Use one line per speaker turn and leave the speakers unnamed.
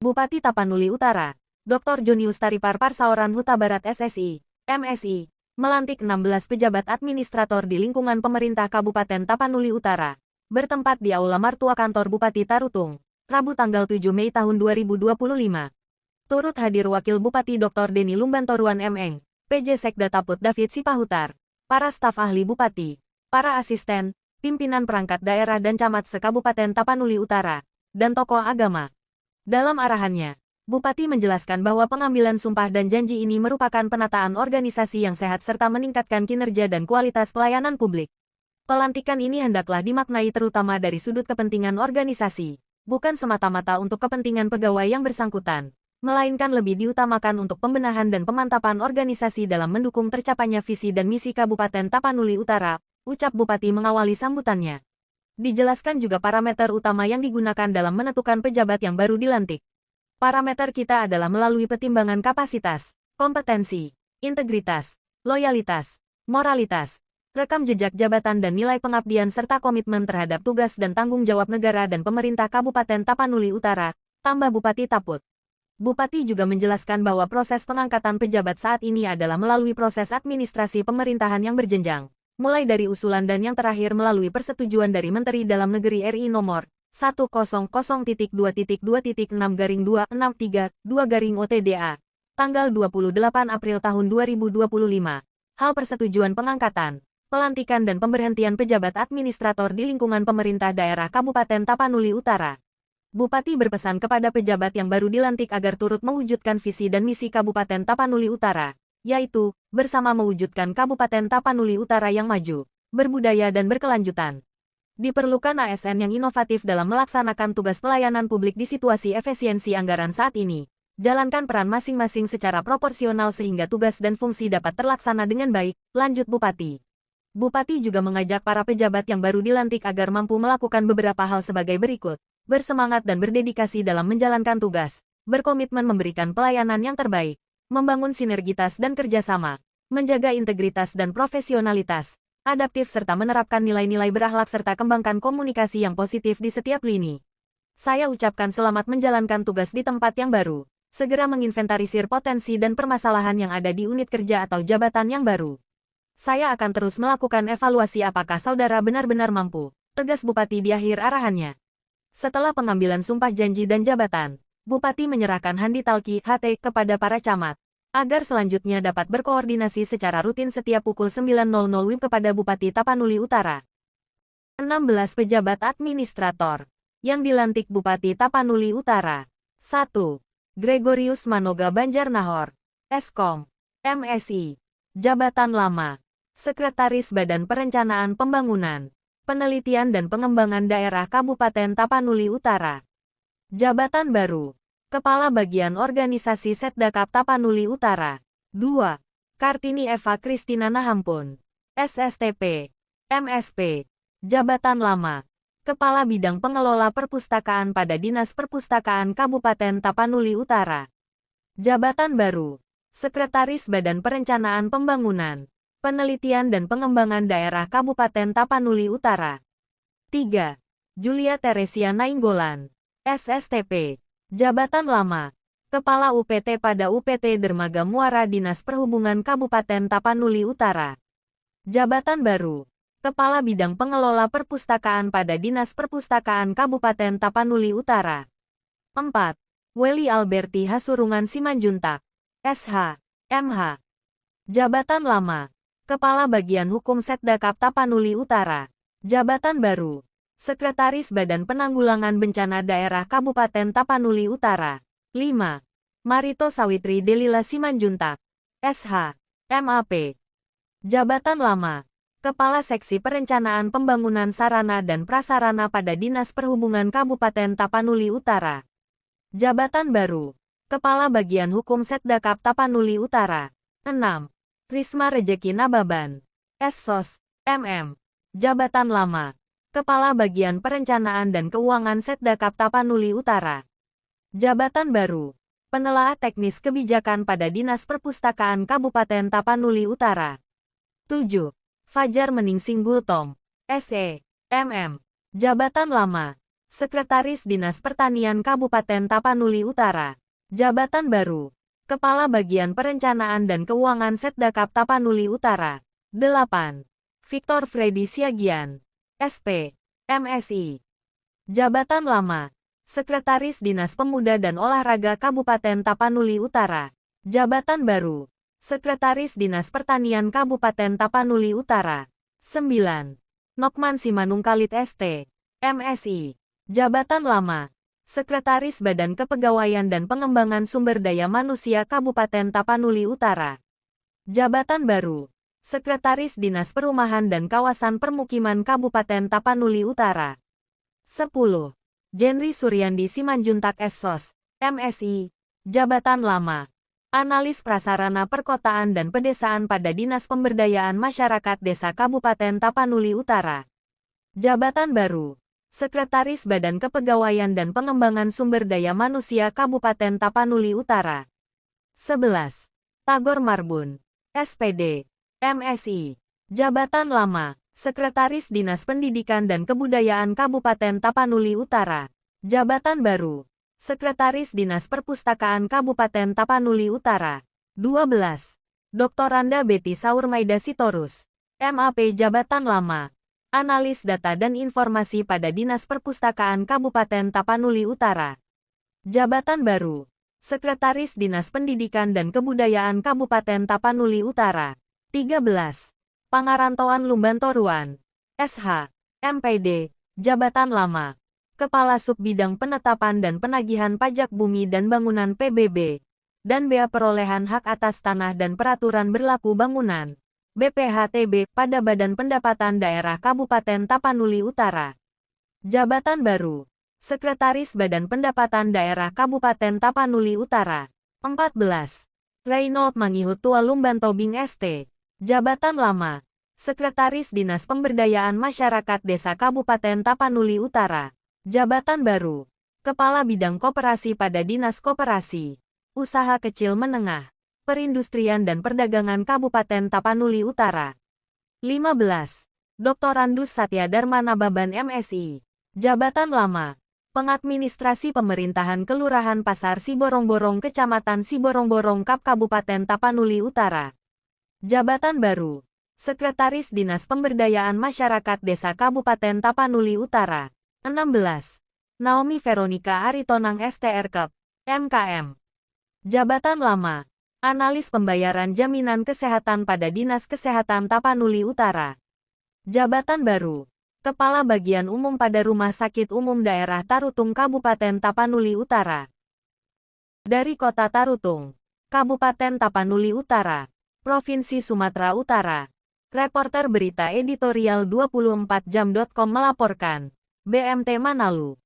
Bupati Tapanuli Utara, Dr. Jonius Taripar Parsaoran Huta Barat SSI, MSI, melantik 16 pejabat administrator di lingkungan pemerintah Kabupaten Tapanuli Utara, bertempat di Aula Martua Kantor Bupati Tarutung, Rabu tanggal 7 Mei tahun 2025. Turut hadir Wakil Bupati Dr. Deni Lumbantoruan M.Eng, PJ Sekda Taput David Sipahutar, para staf ahli Bupati, para asisten, pimpinan perangkat daerah dan camat se-Kabupaten Tapanuli Utara, dan tokoh agama. Dalam arahannya, Bupati menjelaskan bahwa pengambilan sumpah dan janji ini merupakan penataan organisasi yang sehat serta meningkatkan kinerja dan kualitas pelayanan publik. Pelantikan ini hendaklah dimaknai terutama dari sudut kepentingan organisasi, bukan semata-mata untuk kepentingan pegawai yang bersangkutan, melainkan lebih diutamakan untuk pembenahan dan pemantapan organisasi dalam mendukung tercapainya visi dan misi Kabupaten Tapanuli Utara, ucap Bupati mengawali sambutannya. Dijelaskan juga parameter utama yang digunakan dalam menentukan pejabat yang baru dilantik. Parameter kita adalah melalui pertimbangan kapasitas, kompetensi, integritas, loyalitas, moralitas, rekam jejak jabatan dan nilai pengabdian serta komitmen terhadap tugas dan tanggung jawab negara dan pemerintah Kabupaten Tapanuli Utara, tambah Bupati Taput. Bupati juga menjelaskan bahwa proses pengangkatan pejabat saat ini adalah melalui proses administrasi pemerintahan yang berjenjang, mulai dari usulan dan yang terakhir melalui persetujuan dari Menteri Dalam Negeri RI nomor 100.2.2.63263-2 tanggal 28 April tahun 2025. Hal persetujuan pengangkatan, pelantikan dan pemberhentian pejabat administrator di lingkungan pemerintah daerah Kabupaten Tapanuli Utara. Bupati berpesan kepada pejabat yang baru dilantik agar turut mewujudkan visi dan misi Kabupaten Tapanuli Utara, yaitu, bersama mewujudkan Kabupaten Tapanuli Utara yang maju, berbudaya dan berkelanjutan. Diperlukan ASN yang inovatif dalam melaksanakan tugas pelayanan publik di situasi efisiensi anggaran saat ini. Jalankan peran masing-masing secara proporsional sehingga tugas dan fungsi dapat terlaksana dengan baik, lanjut Bupati. Bupati juga mengajak para pejabat yang baru dilantik agar mampu melakukan beberapa hal sebagai berikut: bersemangat dan berdedikasi dalam menjalankan tugas, berkomitmen memberikan pelayanan yang terbaik, membangun sinergitas dan kerjasama, menjaga integritas dan profesionalitas, adaptif serta menerapkan nilai-nilai berakhlak serta kembangkan komunikasi yang positif di setiap lini. Saya ucapkan selamat menjalankan tugas di tempat yang baru, segera menginventarisir potensi dan permasalahan yang ada di unit kerja atau jabatan yang baru. Saya akan terus melakukan evaluasi apakah saudara benar-benar mampu, tegas Bupati di akhir arahannya. Setelah pengambilan sumpah janji dan jabatan, Bupati menyerahkan handi talki HT kepada para camat, agar selanjutnya dapat berkoordinasi secara rutin setiap pukul 9.00 WIB kepada Bupati Tapanuli Utara. 16 pejabat administrator yang dilantik Bupati Tapanuli Utara. 1. Gregorius Manoga Banjarnahor, Eskom, MSI, Jabatan Lama, Sekretaris Badan Perencanaan Pembangunan, Penelitian dan Pengembangan Daerah Kabupaten Tapanuli Utara. Jabatan Baru, Kepala Bagian Organisasi Setdakap Tapanuli Utara. 2. Kartini Eva Kristina Nahampun, SSTP, MSP, Jabatan Lama, Kepala Bidang Pengelola Perpustakaan pada Dinas Perpustakaan Kabupaten Tapanuli Utara. Jabatan Baru, Sekretaris Badan Perencanaan Pembangunan, Penelitian dan Pengembangan Daerah Kabupaten Tapanuli Utara. 3. Julia Teresia Nainggolan, SSTP, Jabatan Lama, Kepala UPT pada UPT Dermaga Muara Dinas Perhubungan Kabupaten Tapanuli Utara. Jabatan Baru, Kepala Bidang Pengelola Perpustakaan pada Dinas Perpustakaan Kabupaten Tapanuli Utara. 4. Welly Alberti Hasurungan Simanjuntak, SH, MH. Jabatan Lama, Kepala Bagian Hukum Setdakap Tapanuli Utara. Jabatan Baru, Sekretaris Badan Penanggulangan Bencana Daerah Kabupaten Tapanuli Utara. 5. Marito Sawitri Delila Simanjuntak, SH, MAP. Jabatan Lama, Kepala Seksi Perencanaan Pembangunan Sarana dan Prasarana pada Dinas Perhubungan Kabupaten Tapanuli Utara. Jabatan Baru, Kepala Bagian Hukum Setdakap Tapanuli Utara. 6. Risma Rejeki Nababan, SSOS, MM. Jabatan Lama, Kepala Bagian Perencanaan dan Keuangan Setdakap Tapanuli Utara. Jabatan Baru, Penelaah Teknis Kebijakan pada Dinas Perpustakaan Kabupaten Tapanuli Utara. 7. Fajar Meningsing Gultom, SE, MM. Jabatan Lama, Sekretaris Dinas Pertanian Kabupaten Tapanuli Utara. Jabatan baru. Kepala Bagian Perencanaan dan Keuangan Setdakap Tapanuli Utara. 8. Victor Freddy Siagian. SP. MSI. Jabatan lama. Sekretaris Dinas Pemuda dan Olahraga Kabupaten Tapanuli Utara. Jabatan baru. Sekretaris Dinas Pertanian Kabupaten Tapanuli Utara. 9. Nokman Simanungkalit ST. MSI. Jabatan lama. Sekretaris Badan Kepegawaian dan Pengembangan Sumber Daya Manusia Kabupaten Tapanuli Utara. Jabatan baru. Sekretaris Dinas Perumahan dan Kawasan Permukiman Kabupaten Tapanuli Utara. 10. Jenry Suryandi Simanjuntak SSOS, MSI. Jabatan lama. Analis Prasarana Perkotaan dan Pedesaan pada Dinas Pemberdayaan Masyarakat Desa Kabupaten Tapanuli Utara. Jabatan baru. Sekretaris Badan Kepegawaian dan Pengembangan Sumber Daya Manusia Kabupaten Tapanuli Utara. 11. Tagor Marbun, SPD, MSI. Jabatan lama. Sekretaris Dinas Pendidikan dan Kebudayaan Kabupaten Tapanuli Utara. Jabatan baru. Sekretaris Dinas Perpustakaan Kabupaten Tapanuli Utara. 12. Dr. Randa Betty Saurmaida Sitorus, MAP. Jabatan lama. Analis Data dan Informasi pada Dinas Perpustakaan Kabupaten Tapanuli Utara. Jabatan baru. Sekretaris Dinas Pendidikan dan Kebudayaan Kabupaten Tapanuli Utara. 13. Pangarantoan Lumbantoruan, SH, MPD. Jabatan lama. Kepala Subbidang Penetapan dan Penagihan Pajak Bumi dan Bangunan PBB, dan Bea Perolehan Hak Atas Tanah dan Peraturan Berlaku Bangunan, BPHTB, pada Badan Pendapatan Daerah Kabupaten Tapanuli Utara. Jabatan baru. Sekretaris Badan Pendapatan Daerah Kabupaten Tapanuli Utara. 14. Reynold Mangihut Tua Lumbantobing ST. Jabatan lama. Sekretaris Dinas Pemberdayaan Masyarakat Desa Kabupaten Tapanuli Utara. Jabatan baru. Kepala Bidang Koperasi pada Dinas Koperasi, Usaha Kecil Menengah, Perindustrian dan Perdagangan Kabupaten Tapanuli Utara. 15. Dr. Andus Satya Darmana Baban MSI. Jabatan lama. Pengadministrasi Pemerintahan Kelurahan Pasar Siborong-Borong Kecamatan Siborong-Borong Kap Kabupaten Tapanuli Utara. Jabatan baru. Sekretaris Dinas Pemberdayaan Masyarakat Desa Kabupaten Tapanuli Utara. 16. Naomi Veronica Aritonang STR Kep, MKM. Jabatan lama. Analis Pembayaran Jaminan Kesehatan pada Dinas Kesehatan Tapanuli Utara. Jabatan baru. Kepala Bagian Umum pada Rumah Sakit Umum Daerah Tarutung Kabupaten Tapanuli Utara. Dari Kota Tarutung, Kabupaten Tapanuli Utara, Provinsi Sumatera Utara. Reporter Berita Editorial 24jam.com melaporkan. BMT Manalu.